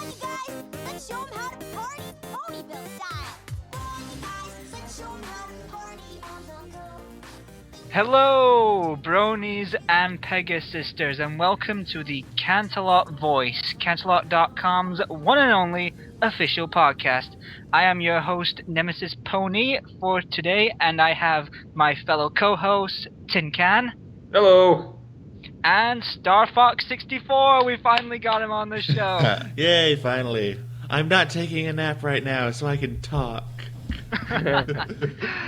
Brony guys, let's show 'em how to party ponyville style. Brony guys, let's show 'em how to party on the go. Hello, bronies and Pegasisters, and welcome to the Canterlot Voice, Canterlot.com's one and only official podcast. I am your host, Nemesis Pony, for today, and I have my fellow co-host, Tenkan. Hello. And StarFox64. We finally got him on the show. Yay, finally. I'm not taking a nap right now, so I can talk.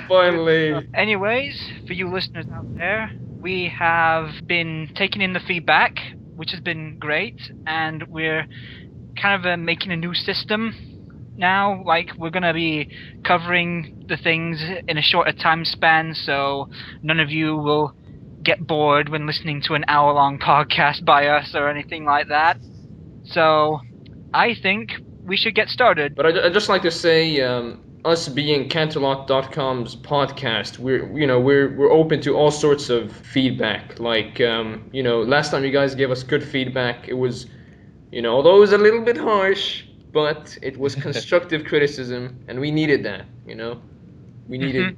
Finally. Anyways, for you listeners out there, we have been taking in the feedback, which has been great, and we're kind of making a new system now. Like, we're going to be covering the things in a shorter time span, so none of you will get bored when listening to an hour-long podcast by us or anything like that. So, I think we should get started. But I'd just like to say, us being Canterlot.com's podcast, we're open to all sorts of feedback. Like, last time you guys gave us good feedback, it was, although it was a little bit harsh, but it was constructive criticism, and we needed that, We needed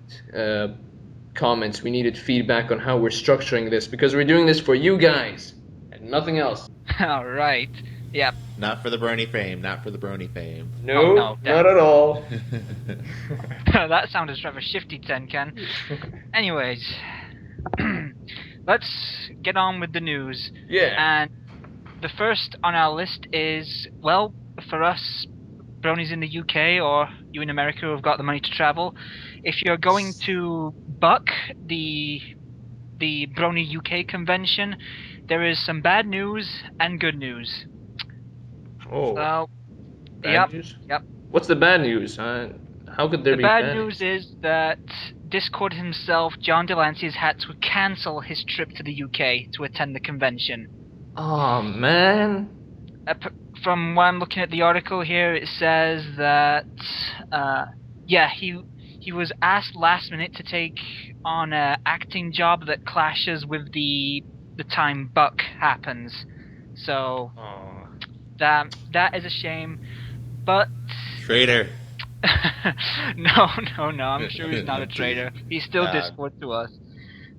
comments, we needed feedback on how we're structuring this, because we're doing this for you guys, and nothing else. Alright, yep. Not for the brony fame, not for the brony fame. No, no, not at all. That sounded rather shifty, Tenkan. Anyways, let's get on with the news. Yeah. And the first on our list is, well, for us bronies in the UK or you in America who have got the money to travel, if you're going to Buck, the Brony UK convention, there is some bad news and good news. Oh. So, Bad news? Yep. What's the bad news? How could there The be bad news is that Discord himself, John Delancey, has had to cancel his trip to the UK to attend the convention. Oh, man. From what I'm looking at the article here, it says that, he was asked last minute to take on an acting job that clashes with the time Buck happens. So, that is a shame, but... Traitor. No, I'm sure he's not a traitor. He's still Discord to us.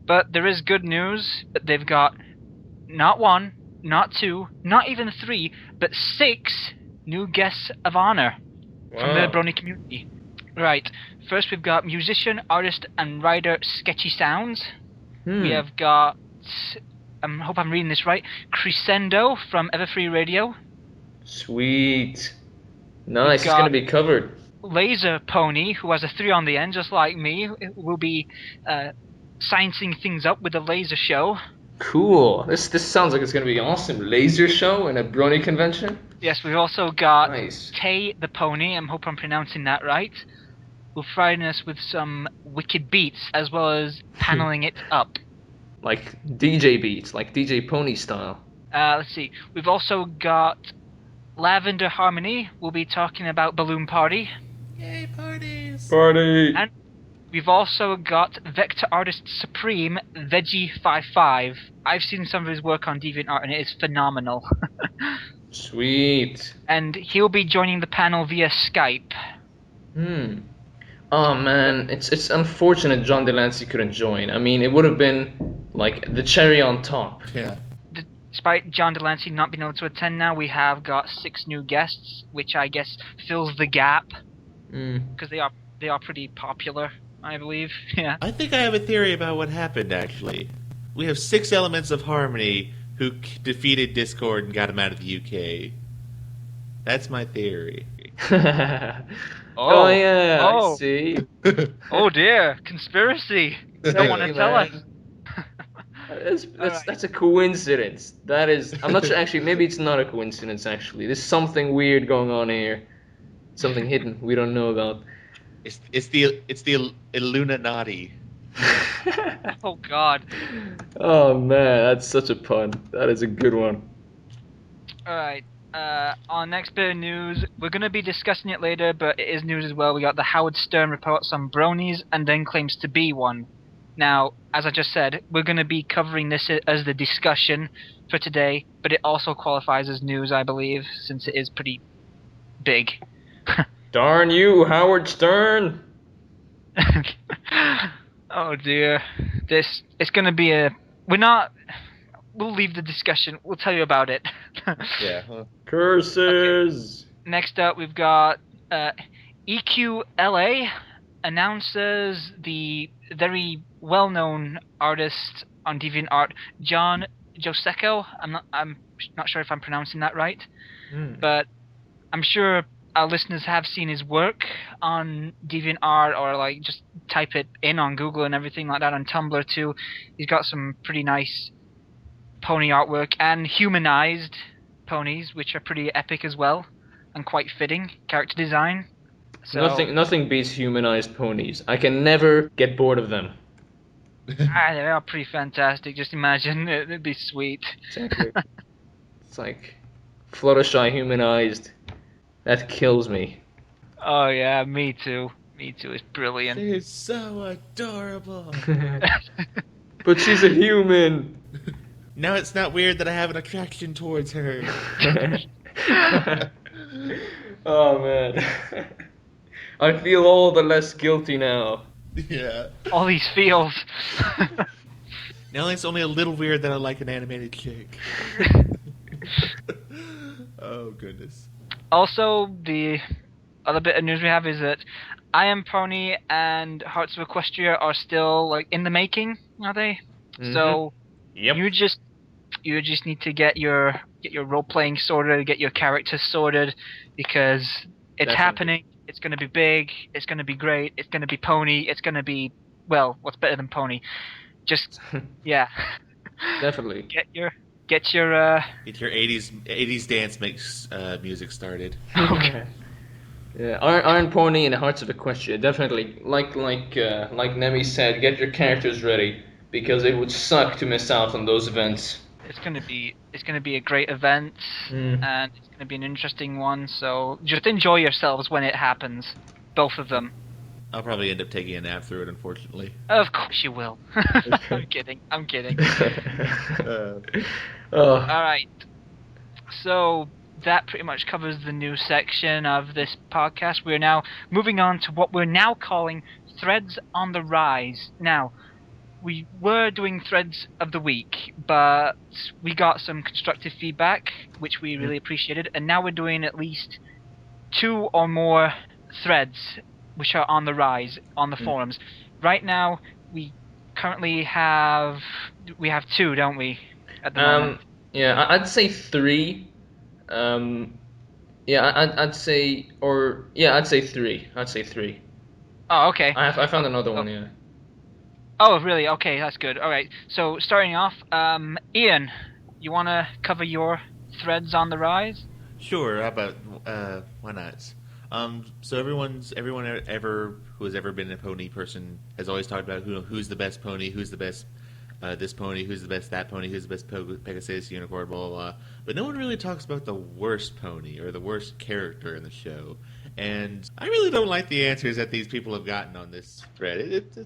But there is good news. They've got not one, not two, not even three, but 6 new guests of honor from the Brony community. Right, first we've got musician, artist, and writer Sketchy Sounds. We have got, I hope I'm reading this right, Crescendo from Everfree Radio. Sweet. Nice, it's going to be covered. Laser Pony, who has a 3 on the end, just like me, will be sciencing things up with a laser show. Cool. This sounds like it's going to be awesome. Laser show and a Brony convention? Yes, we've also got Nice. Tay the Pony, I hope I'm pronouncing that right, who'll frighten us with some wicked beats, as well as paneling it up. Like DJ beats, like DJ Pony style. Let's see, we've also got Lavender Harmony, we'll be talking about Balloon Party. Yay, parties! Party! And we've also got Vector Artist Supreme, Veggie55. I've seen some of his work on DeviantArt and it is phenomenal. Sweet. And he'll be joining the panel via Skype. Oh man, it's unfortunate John Delancey couldn't join. I mean, it would have been like the cherry on top. Yeah. Despite John Delancey not being able to attend now, we have got 6 new guests, which I guess fills the gap. Because they are pretty popular, I believe. Yeah. I think I have a theory about what happened, actually. We have 6 elements of harmony who defeated Discord and got him out of the UK. That's my theory. Oh yeah, oh. I see. Oh dear, conspiracy. Don't want to tell us. That's a coincidence. That is, I'm not sure. Actually, maybe it's not a coincidence. Actually, there's something weird going on here. Something hidden we don't know about. It's the Illuminati. Oh God. Oh man, that's such a pun. That is a good one. Alright, on next bit of news, we're going to be discussing it later, but it is news as well. We got the Howard Stern reports on bronies and then claims to be one. Now, as I just said, we're going to be covering this as the discussion for today, but it also qualifies as news, I believe, since it is pretty big. Darn you, Howard Stern! Oh dear. It's gonna be we'll leave the discussion. We'll tell you about it. Yeah. Huh. Curses! Next up, we've got EQLA announces the very well-known artist on DeviantArt, John Josecko. I'm not sure if I'm pronouncing that right, but I'm sure our listeners have seen his work on DeviantArt, or like just type it in on Google and everything like that, on Tumblr too. He's got some pretty nice pony artwork and humanized ponies, which are pretty epic as well and quite fitting character design. So Nothing beats humanized ponies. I can never get bored of them. they are pretty fantastic. Just imagine, it'd be sweet. Exactly. It's like Fluttershy humanized. That kills me. Oh yeah, me too. Me too. It's brilliant. She's so adorable. But she's a human. Now it's not weird that I have an attraction towards her. Oh man. I feel all the less guilty now. Yeah. All these feels. Now it's only a little weird that I like an animated chick. Oh goodness. Also, the other bit of news we have is that I Am Pony and Hearts of Equestria are still like in the making, are they? So Yep. you just need to get your role playing sorted, get your characters sorted, because it's Definitely. happening. It's going to be big. It's going to be great. It's going to be pony. It's going to be, well, what's better than pony? Just yeah. Definitely. Get your Get your 80s dance music started. okay. Yeah, Iron Pony and Hearts of Equestria, definitely. Like Nemi said, get your characters ready because it would suck to miss out on those events. It's gonna be a great event, Mm. and it's gonna be an interesting one. So just enjoy yourselves when it happens, both of them. I'll probably end up taking a nap through it, unfortunately. Of course you will. I'm kidding. Oh. All right. So that pretty much covers the news section of this podcast. We're now moving on to what we're now calling Threads on the Rise. Now, we were doing Threads of the Week, but we got some constructive feedback, which we really appreciated, and now we're doing at least 2 or more threads which are on the rise on the forums. Right now, we currently have 2, don't we? At the moment. Yeah, I'd say 3. Yeah, I'd say 3. I'd say 3. Oh, okay. I found another one. Yeah. Oh, really? Okay, that's good. All right. So starting off, Ian, you want to cover your threads on the rise? Sure. How about why not? So everyone who has ever been a pony person has always talked about who's the best pony, who's the best this pony, who's the best that pony, who's the best Pegasus, unicorn, blah, blah, blah. But no one really talks about the worst pony or the worst character in the show. And I really don't like the answers that these people have gotten on this thread. It's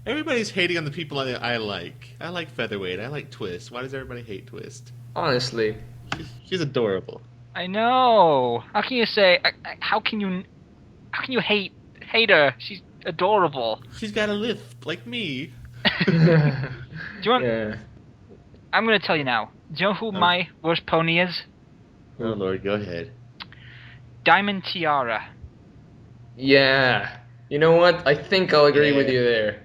everybody's hating on the people I like. I like Featherweight. I like Twist. Why does everybody hate Twist? Honestly. She's adorable. I know. How can you say? How can you hate her? She's adorable. She's got a lisp like me. Do you want? Yeah. I'm gonna tell you now. Do you know who my worst pony is? Oh Lord, go ahead. Diamond Tiara. Yeah. You know what? I think I'll agree with you there.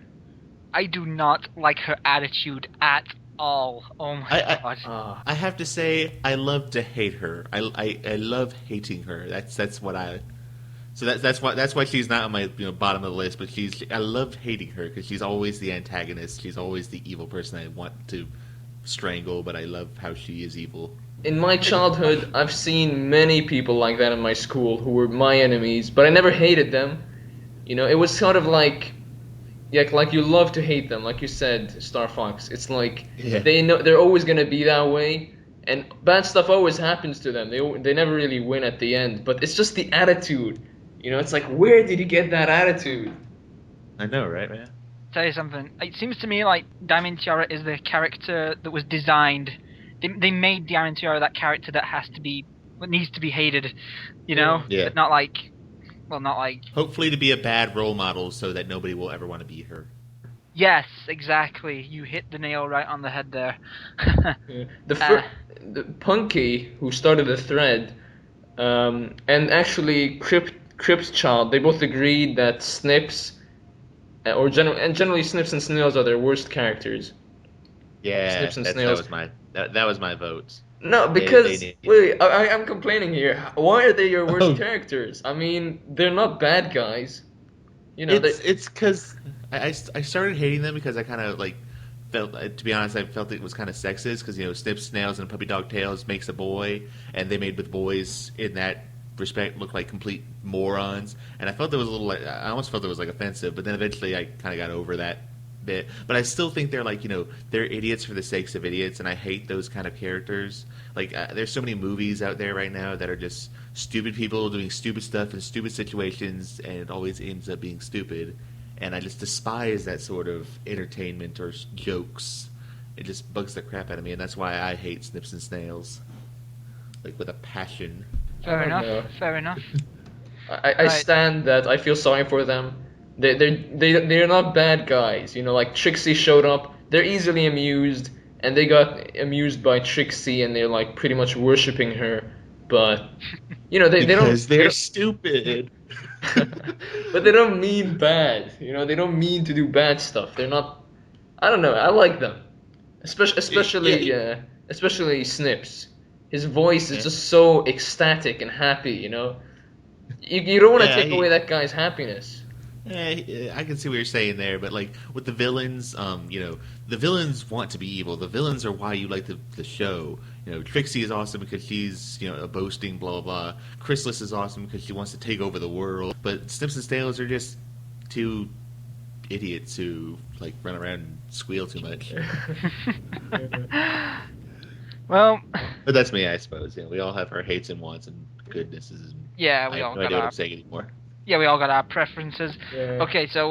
I do not like her attitude at all. Oh my god. I have to say, I love to hate her. I love hating her. That's what I. So that's why she's not on my bottom of the list. But I love hating her because she's always the antagonist. She's always the evil person I want to strangle. But I love how she is evil. In my childhood, I've seen many people like that in my school who were my enemies, but I never hated them. It was sort of like you love to hate them, like you said, Star Fox. It's like they know they're always gonna be that way, and bad stuff always happens to them. They never really win at the end, but it's just the attitude. It's like, where did you get that attitude? I know, right, man? Tell you something. It seems to me like Diamond Tiara is the character that was designed. They made Diamond Tiara that character that has to be what needs to be hated, you know, Yeah. but not like, well, not like. Hopefully to be a bad role model so that nobody will ever want to be her. Yes, exactly. You hit the nail right on the head there. Yeah. Uh, The Punky, who started the thread, and actually Crypt Child, they both agreed that Snips, generally Snips and Snails are their worst characters. Yeah, Snips and that Snails. was my that was my votes. No, They because need. wait, I'm complaining here. Why are they your worst Oh, characters? I mean, they're not bad guys. You know, they. it's because I started hating them because I kind of like felt to be honest I felt it was kind of sexist because Snips, Snails, and Puppy Dog Tails makes a boy, and they made with boys in that respect look like complete morons, and I felt there was a little like I almost felt it was like offensive, but then eventually I kind of got over that bit. But I still think they're like they're idiots for the sakes of idiots, and I hate those kind of characters. Like there's so many movies out there right now that are just stupid people doing stupid stuff in stupid situations, and it always ends up being stupid. And I just despise that sort of entertainment or jokes. It just bugs the crap out of me, and that's why I hate Snips and Snails, like with a passion. fair I don't enough. know. Fair enough. I Right. stand that. I feel sorry for them. They're not bad guys. You know, like Trixie showed up. They're easily amused, and they got amused by Trixie, and they're like pretty much worshiping her. But they don't Because they they're don't. stupid. But they don't mean bad. They don't mean to do bad stuff. They're not. I don't know. I like them, especially Yeah, especially Snips. His voice is yeah, just so ecstatic and happy. You don't want to yeah. take away that guy's happiness. I can see what you're saying there, but like with the villains, the villains want to be evil. The villains are why you like the show. Trixie is awesome because she's a boasting blah blah blah. Chrysalis is awesome because she wants to take over the world. But Snips and Snails are just two idiots who like run around and squeal too much. Well, But that's me, I suppose. We all have our hates and wants and goodnesses. And yeah, I we have all no got idea what our I'm saying anymore. preferences. Yeah. Okay, so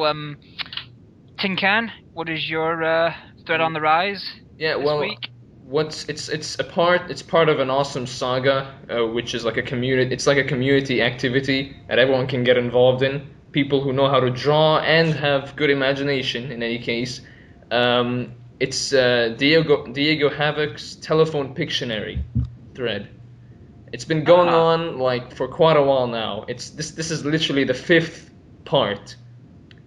Tinkan, what is your thread on the rise Yeah, this well, week? it's part of an awesome saga, which is like a community. It's like a community activity that everyone can get involved in. People who know how to draw and have good imagination. In any case, it's Diego Havoc's Telephone Pictionary thread. It's been going Ah, on like for quite a while now. This is literally the fifth part.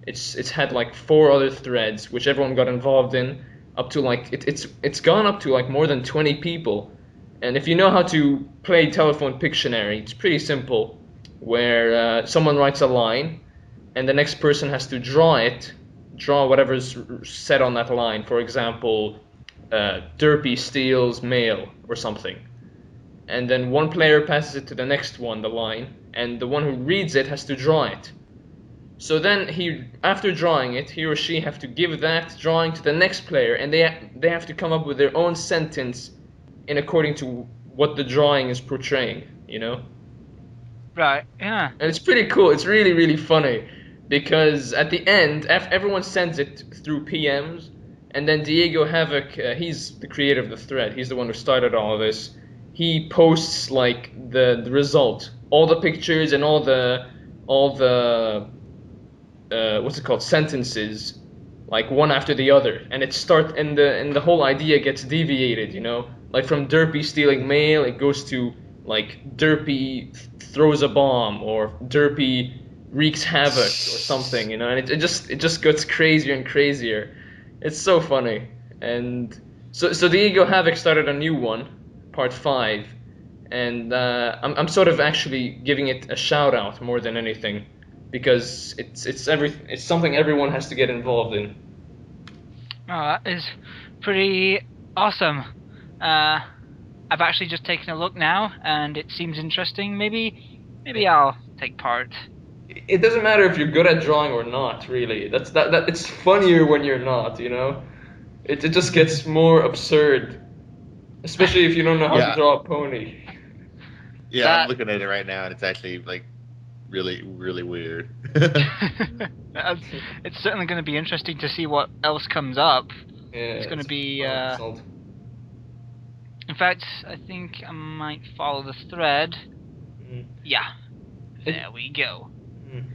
It's had like four other threads which everyone got involved in, up to like it's gone up to like more than 20 people. And if you know how to play Telephone Pictionary, it's pretty simple. Where someone writes a line, and the next person has to draw whatever's said on that line. For example, Derpy steals mail or something. And then one player passes it to the next one, the line, and the one who reads it has to draw it. So then after drawing it, he or she have to give that drawing to the next player, and they have to come up with their own sentence in according to what the drawing is portraying. right, yeah. And it's pretty cool. It's really really funny because at the end, everyone sends it through PMs, and then Diego Havoc, he's the creator of the thread. He's the one who started all of this. He posts like the result, all the pictures and all the what's it called, sentences, like one after the other, and the whole idea gets deviated. Like from Derpy stealing mail, it goes to like Derpy throws a bomb, or Derpy wreaks havoc or something. And it just gets crazier and crazier. It's so funny. And so Diego Havoc started a new one, part 5, and I'm sort of actually giving it a shout out more than anything, because it's something everyone has to get involved in. Oh, that is pretty awesome. I've actually just taken a look now, and it seems interesting. Maybe I'll take part. It doesn't matter if you're good at drawing or not, really. That it's funnier when you're not. It just gets more absurd, especially if you don't know how to Yeah, draw a pony. yeah. I'm That looking at it right now, and it's actually like really, really weird. it's certainly going to be interesting to see what else comes up. Yeah, It's going to it's be, a fun result. in fact, I think I might follow the thread. Mm. Yeah. There we go.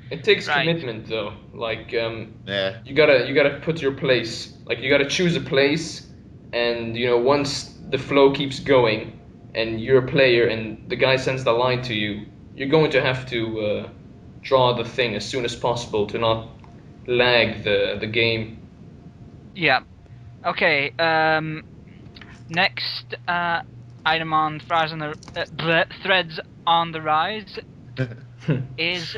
It takes Right. commitment though. Like Yeah. you gotta put your place. Like you gotta choose a place, and once the flow keeps going, and you're a player, and the guy sends the line to you, you're going to have to draw the thing as soon as possible to not lag the game. Yeah. Okay. Next item on threads on the rise is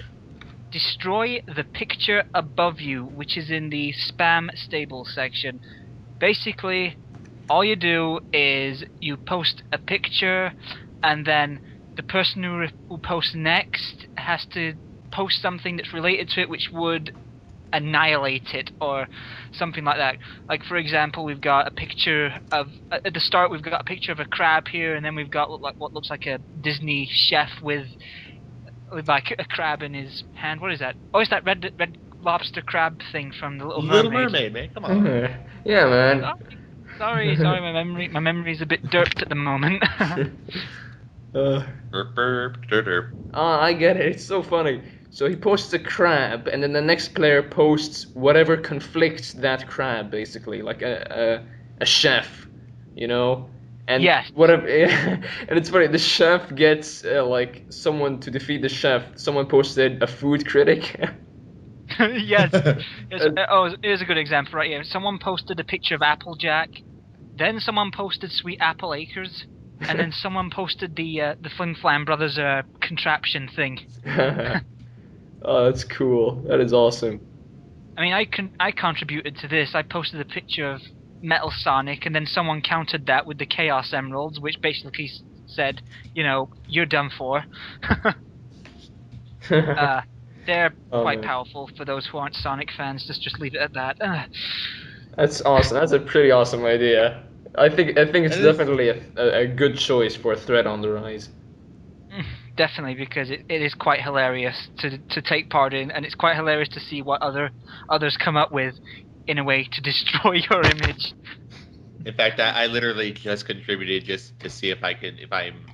destroy the picture above you, which is in the spam stable section. Basically, all you do is you post a picture, and then the person who posts next has to post something that's related to it, which would annihilate it or something like that. Like, for example, we've got a picture of at the start we've got a picture of a crab here, and then we've got what looks like a Disney chef with like a crab in his hand. What is that? Oh, it's that red lobster crab thing from the Little Little Mermaid. Mermaid, man, come on. Yeah, man. Sorry, my memory's a bit derped at the moment. Derp, derp, derp, derp. I get it. It's so funny. So he posts a crab, and then the next player posts whatever conflicts that crab, basically, like a chef, And Yes. whatever, and it's funny. The chef gets like someone to defeat the chef. Someone posted a food critic. Yes. Yes. And- Oh, here's a good example right here. Someone posted a picture of Applejack, then someone posted Sweet Apple Acres, and then someone posted the Flim Flam Brothers contraption thing. Oh, that's cool. That is awesome. I mean, I contributed to this. I posted a picture of Metal Sonic, and then someone countered that with the Chaos Emeralds, which basically said, you're done for. They're Oh, quite man. powerful for those who aren't Sonic fans. Just leave it at that. That's awesome. That's a pretty awesome idea. I think it's That is- definitely a good choice for a threat on the rise. Definitely, because it is quite hilarious to take part in, and it's quite hilarious to see what others come up with in a way to destroy your image. In fact, I literally just contributed just to see if I'm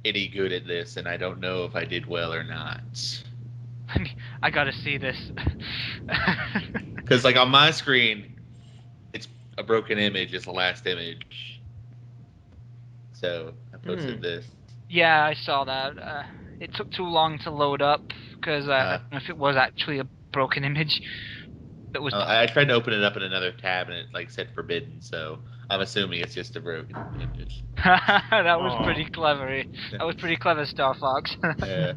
any good at this, and I don't know if I did well or not. I gotta see this. Because like on my screen, it's a broken image. It's the last image. So I posted this. Yeah, I saw that. It took too long to load up because I don't know if it was actually a broken image that was. I tried to open it up in another tab, and it like said forbidden. So I'm assuming it's just a broken image. That was Aw. pretty clever. That was pretty clever, Star Fox. Yeah.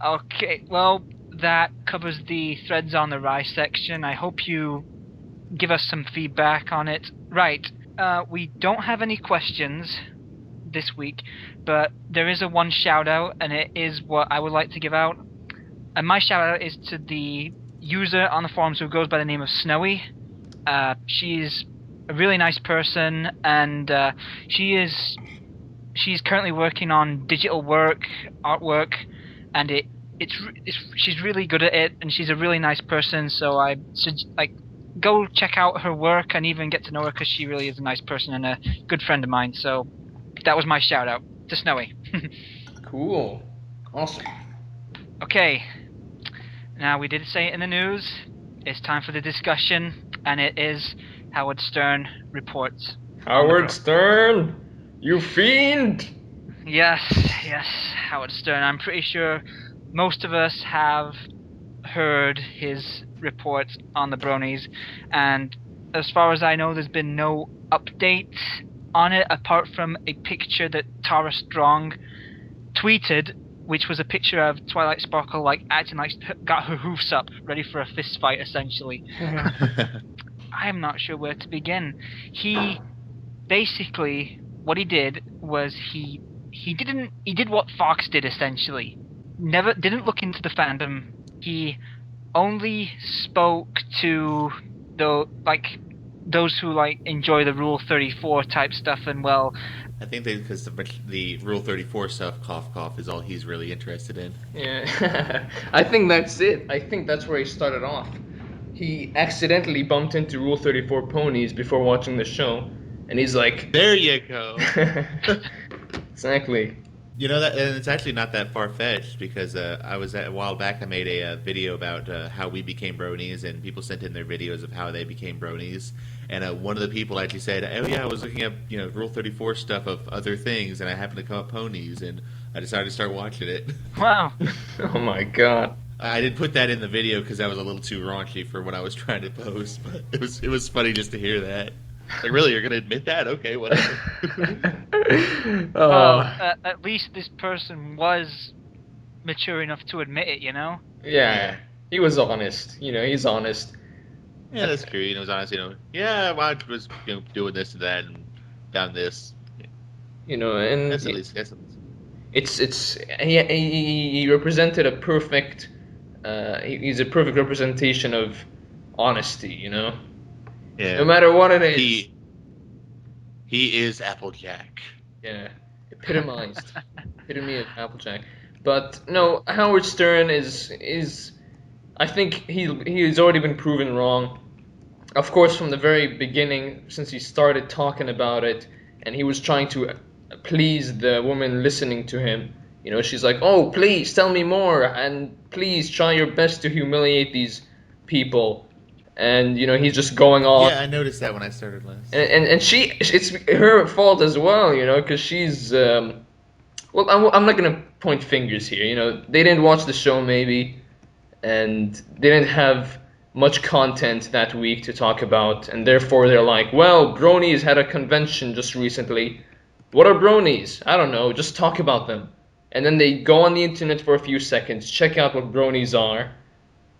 Okay, well, that covers the threads on the Rise section. I hope you give us some feedback on it. Right, we don't have any questions this week, but there is a one shout out, and it is what I would like to give out. And my shout out is to the user on the forums who goes by the name of Snowy. She's a really nice person, and she's currently working on digital artwork, and she's really good at it, and she's a really nice person. So I go check out her work and even get to know her, because she really is a nice person and a good friend of mine. So that was my shout out to Snowy. Cool. Awesome. Okay, now we did say it in the news. It's time for the discussion, and it is Howard Stern reports. Howard Stern, you fiend! Yes, Howard Stern. I'm pretty sure most of us have heard his reports on the Bronies, and as far as I know, there's been no update on it apart from a picture that Tara Strong tweeted, which was a picture of Twilight Sparkle acting like got her hoofs up, ready for a fist fight, essentially. I am not sure where to begin. He basically, what he did was he did what Fox did, essentially. Didn't look into the fandom. He only spoke to those who enjoy the Rule 34 type stuff, and well, I think because the Rule 34 stuff, cough cough, is all he's really interested in. Yeah, I think that's it. I think that's where he started off. He accidentally bumped into Rule 34 ponies before watching the show, And he's like, There you go. exactly. You know that, and it's actually not that far fetched because I was a while back. I made a video about how we became bronies, and people sent in their videos of how they became bronies. And one of the people actually said, "Oh yeah, I was looking up Rule 34 stuff of other things, and I happened to come up ponies, and I decided to start watching it." Wow. Oh my god. I didn't put that in the video because that was a little too raunchy for what I was trying to post, but it was funny just to hear that. Like, really, you're gonna admit that? Okay, whatever. Well, Oh, at least this person was mature enough to admit it, you know? yeah. He was honest. He's honest. Yeah, that's true. It was honest, yeah, well, I was doing this and that and found this. And That's at least. he represented a perfect. He's a perfect representation of honesty. No Yeah. matter what it is. He is Applejack. Yeah, epitomized, epitome of Applejack. But no, Howard Stern is I think he's already been proven wrong. Of course, from the very beginning, since he started talking about it, and he was trying to please the woman listening to him. She's like, "Oh, please tell me more, and please try your best to humiliate these people." And he's just going on. Yeah, I noticed that when I started last. And it's her fault as well, because she's well, I'm not gonna point fingers here. They didn't watch the show maybe, and they didn't have much content that week to talk about, and therefore they're like, well, bronies had a convention just recently. What are bronies? I don't know. Just talk about them. And then they go on the internet for a few seconds, check out what bronies are,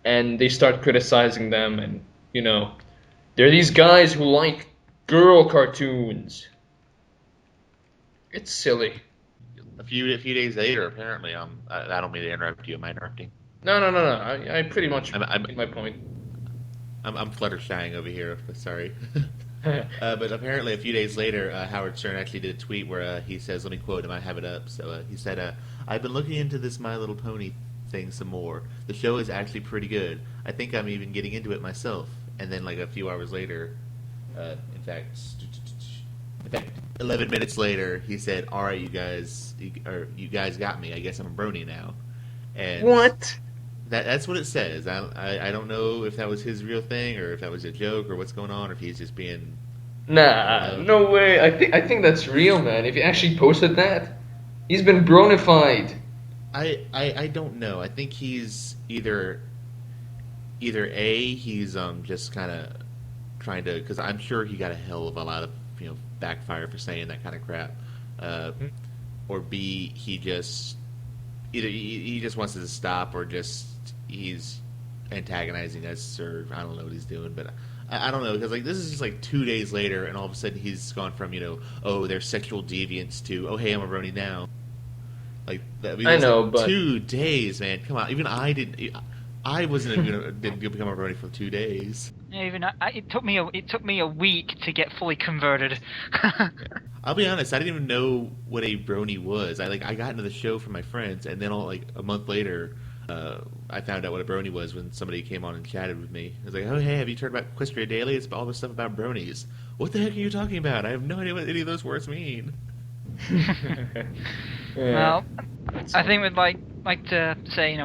and they start criticizing them, and they're these guys who like girl cartoons. It's silly. A few days later, apparently, I don't mean to interrupt you. Am I interrupting? No. I pretty much I'm made my point. I'm Fluttershying over here. Sorry. But apparently, a few days later, Howard Stern actually did a tweet where he says, "Let me quote him. I have it up." So he said, "I've been looking into this My Little Pony thing some more. The show is actually pretty good. I think I'm even getting into it myself." And then, like a few hours later, in fact, 11 minutes later, he said, "All right, you guys got me. I guess I'm a brony now." And What? that's what it says. I don't know if that was his real thing or if that was a joke or what's going on, or if he's just being. Nah, no way. I think that's real, man. If he actually posted that, he's been bronified. I don't know. I think he's either he's just kind of trying to, because I'm sure he got a hell of a lot of backfire for saying that kind of crap, or B, he just either he just wants it to stop, or just he's antagonizing us, or I don't know what he's doing, but I don't know, because like this is just like 2 days later, and all of a sudden he's gone from oh, they're sexual deviants to, oh, hey, I'm a brony now. Like I know, like but 2 days, man. Come on, even I didn't. I wasn't didn't become a brony for 2 days. Even it took me a week to get fully converted. I'll be honest, I didn't even know what a brony was. I got into the show from my friends, and then a month later, I found out what a brony was when somebody came on and chatted with me. I was like, "Oh, hey, have you heard about Equestria Daily? It's all this stuff about bronies." What the heck are you talking about? I have no idea what any of those words mean. Well, I think we'd like to say,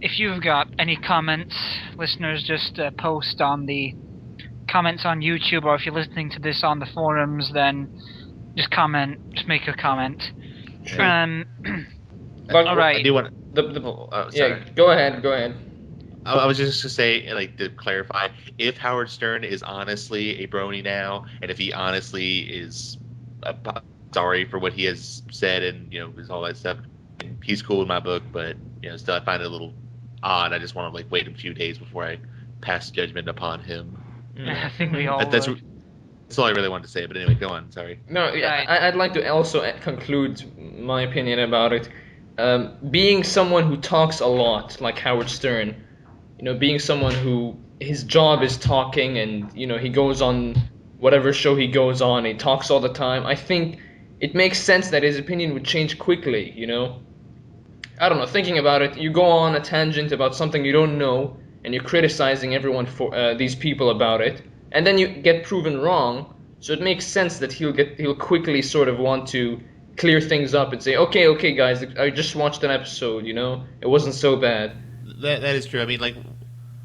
if you've got any comments, listeners, just post on the comments on YouTube, or if you're listening to this on the forums, then just comment, just make a comment. But all right. I do want yeah, sorry. go ahead. I was just to say, like, to clarify, if Howard Stern is honestly a brony now, and if he honestly is sorry for what he has said and is all that stuff, he's cool in my book. But still, I find it a little odd. I just want to wait a few days before I pass judgment upon him. I think we all. That's all I really wanted to say. But anyway, go on. Sorry. No, yeah, Right. I'd like to also conclude my opinion about it. Being someone who talks a lot, like Howard Stern, being someone who his job is talking, and he goes on whatever show he goes on, he talks all the time. I think it makes sense that his opinion would change quickly. I don't know. Thinking about it, you go on a tangent about something you don't know, and you're criticizing everyone for these people about it, and then you get proven wrong. So it makes sense that he'll quickly sort of want to clear things up and say, okay, guys, I just watched an episode, it wasn't so bad. That is true. I mean, like,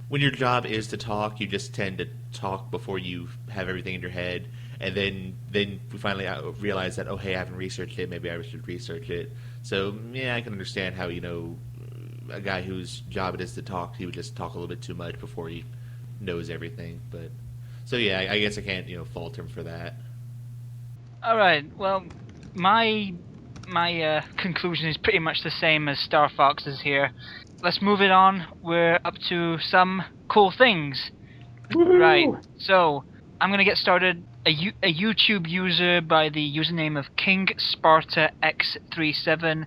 when your job is to talk, you just tend to talk before you have everything in your head, and then we finally realize that, oh, hey, I haven't researched it. Maybe I should research it. So yeah, I can understand how a guy whose job it is to talk, he would just talk a little bit too much before he knows everything. But so yeah, I guess I can't fault him for that. All right. Well, my conclusion is pretty much the same as Star Fox's here. Let's move it on. We're up to some cool things. Woo-hoo! Right. So I'm gonna get started. A YouTube user by the username of King Sparta X37,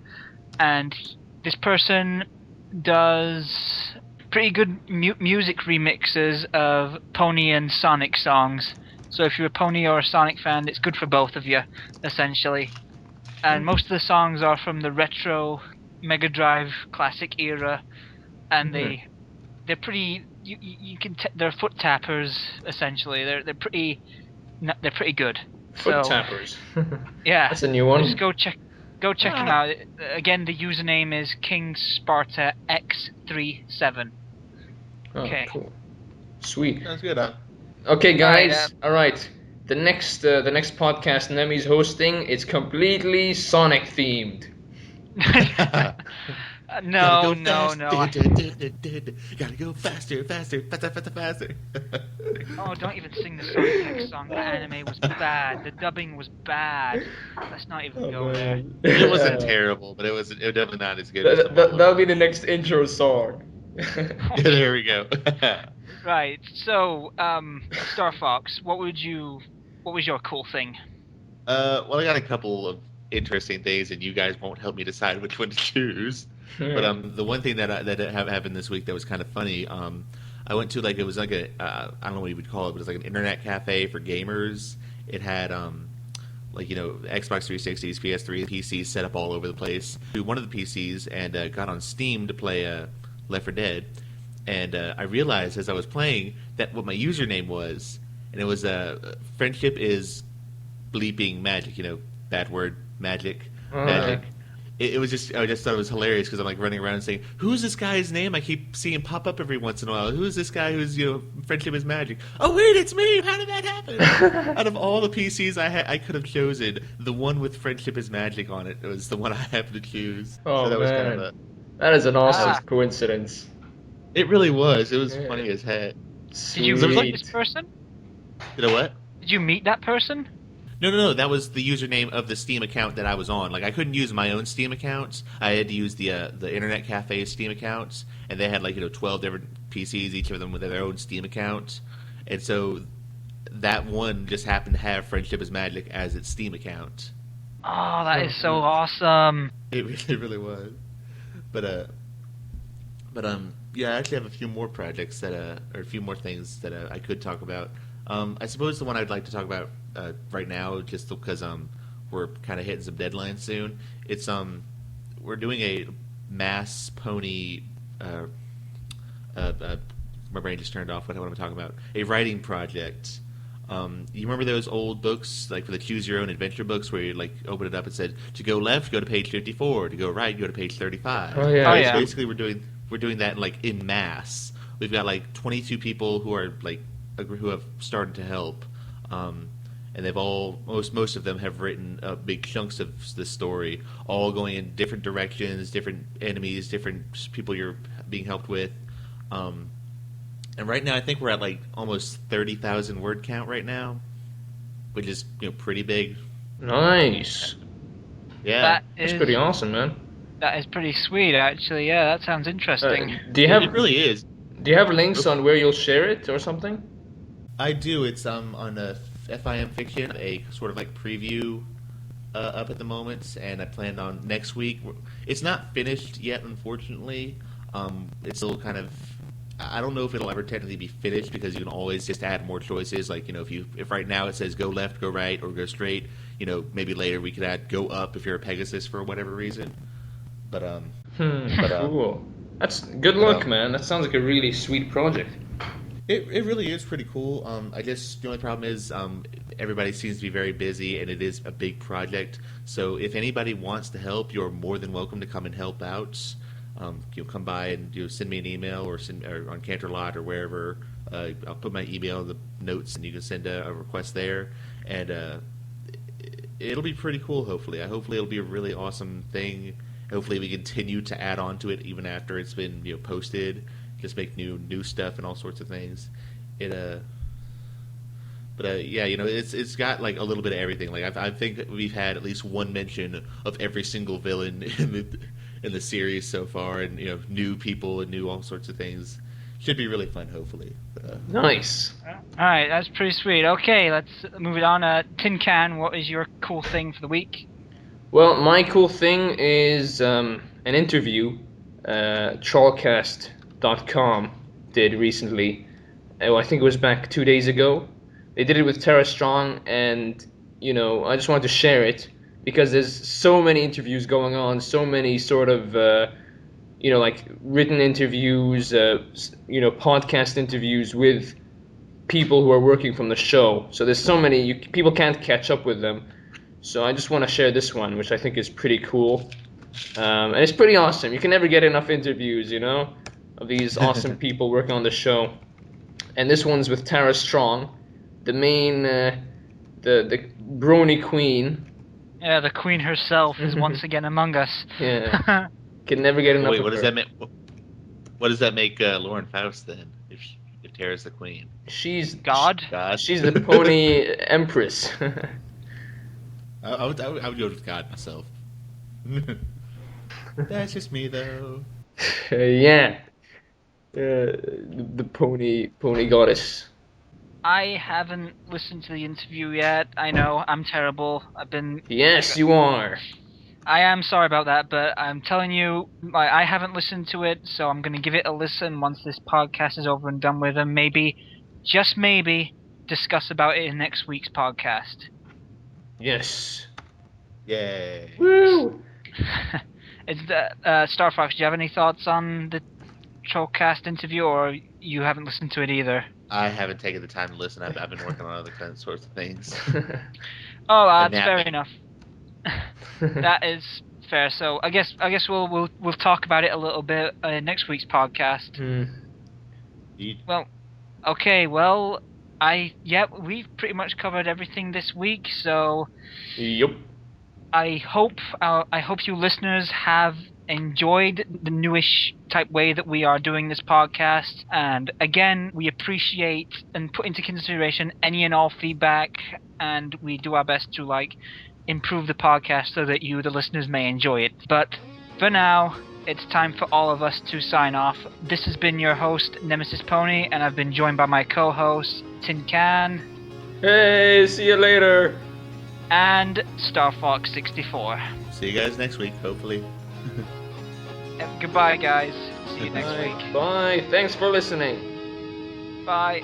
and this person does pretty good music remixes of Pony and Sonic songs. So if you're a Pony or a Sonic fan, it's good for both of you, essentially. And most of the songs are from the retro Mega Drive classic era, and they're pretty. You can they're foot tappers essentially. They're pretty good. Foot So, tappers. yeah, That's a new one. just go check them out. Again, the username is King Sparta X37. Oh, Okay. cool. Sweet. Sounds good, huh? Okay, guys. Right, All right. The next podcast Nemi's hosting, it's completely Sonic themed. No. Gotta go faster. Oh, don't even sing the Sonic X song. The anime was bad. The dubbing was bad. Let's not even go there. It wasn't terrible, but it was definitely not as good as the That'll be the next intro song. There we go. Right. So, Star Fox, what was your cool thing? Well, I got a couple of interesting things, and you guys won't help me decide which one to choose. But the one thing that happened this week that was kind of funny, I went to it was like a I don't know what you would call it, but it was like an internet cafe for gamers. It had Xbox 360s, PS3, PCs set up all over the place. To one of the PCs and got on Steam to play Left 4 Dead, and I realized as I was playing that what my username was, and it was friendship is bleeping magic, bad word magic. It was just, I just thought it was hilarious because I'm like running around and saying, who's this guy's name? I keep seeing pop up every once in a while. Who's this guy who's, friendship is magic? Oh, wait, it's me. How did that happen? Out of all the PCs I could have chosen, the one with friendship is magic on it was the one I happened to choose. Oh, so that man. was kind of That is an awesome coincidence. It really was. It was funny as heck. Did you meet this person? Did I what? Did you meet that person? No. That was the username of the Steam account that I was on. Like, I couldn't use my own Steam accounts. I had to use the Internet Cafe's Steam accounts, and they had 12 different PCs, each of them with their own Steam accounts. And so that one just happened to have Friendship is Magic as its Steam account. Oh, that is so awesome. It really was. But yeah, I actually have a few more projects or a few more things that I could talk about. I suppose the one I'd like to talk about right now, just because we're kind of hitting some deadlines soon. It's we're doing a mass pony. My brain just turned off. What am I talking about? A writing project. You remember those old books, like for the Choose Your Own Adventure books, where you open it up and said, to go left, go to page 54. To go right, go to page 35. Oh yeah. Oh, yeah. Basically, we're doing that in mass. We've got 22 people who are who have started to help, and they've all most of them have written big chunks of the story, all going in different directions, different enemies, different people you're being helped with. And right now, I think we're at almost 30,000 word count right now, which is pretty big. Nice. Yeah, That's pretty awesome, man. That is pretty sweet, actually. Yeah, that sounds interesting. Do you have it really is. Do you have links on where you'll share it or something? I do. It's on FIM Fiction, a sort of preview up at the moment, and I planned on next week. It's not finished yet, unfortunately. It's still kind of. I don't know if it'll ever technically be finished because you can always just add more choices. If right now it says go left, go right, or go straight, maybe later we could add go up if you're a Pegasus for whatever reason. But Cool. That's good luck, man. That sounds like a really sweet project. It really is pretty cool. I just the only problem is everybody seems to be very busy, and it is a big project. So if anybody wants to help, you're more than welcome to come and help out. You'll come by and send me an email or on Canterlot or wherever. I'll put my email in the notes, and you can send a request there, and it'll be pretty cool. Hopefully it'll be a really awesome thing. Hopefully we continue to add on to it even after it's been posted. Just make new stuff and all sorts of things. Yeah, it's got like a little bit of everything. Like I think that we've had at least one mention of every single villain in the series so far, and new people and new all sorts of things. Should be really fun, hopefully. Nice. All right, that's pretty sweet. Okay, let's move it on. Tenkan, what is your cool thing for the week? Well, my cool thing is an interview Trollcast.com did recently. I think it was back 2 days ago. They did it with Tara Strong, and I just wanted to share it because there's so many interviews going on, so many sort of like written interviews, podcast interviews with people who are working from the show. So there's so many, people can't catch up with them. So I just want to share this one, which I think is pretty cool. And it's pretty awesome. You can never get enough interviews, of these awesome people working on the show. And this one's with Tara Strong, the main, the brony queen. Yeah, the queen herself is once again among us. Yeah. Can never get enough. Wait, of what does her. that make? What does that make Lauren Faust then? If Tara's the queen, She's God. She's the pony empress. I would go with God myself. That's just me though. Yeah. The pony goddess. I haven't listened to the interview yet. I know, I'm terrible. Yes, you are. I am sorry about that, but I'm telling you, I haven't listened to it, so I'm going to give it a listen once this podcast is over and done with, and maybe, just maybe, discuss about it in next week's podcast. Yes. Yay! Woo! Star Fox, do you have any thoughts on the Trollcast interview, or you haven't listened to it either? I haven't taken the time to listen. I've been working on other kinds of sorts of things. Oh, And that's fair napping. enough. That is fair. So I guess we'll talk about it a little bit in next week's podcast. Well, okay. Well, we've pretty much covered everything this week. So Yup. I hope you listeners have enjoyed the newish type way that we are doing this podcast. And again, we appreciate and put into consideration any and all feedback, and we do our best to improve the podcast so that you, the listeners, may enjoy it. But for now, it's time for all of us to sign off. This has been your host, Nemesis Pony, and I've been joined by my co-hosts, Tenkan. Hey, see you later. And Star Fox 64. See you guys next week, hopefully. Goodbye, guys. See you next week. Bye. Thanks for listening. Bye.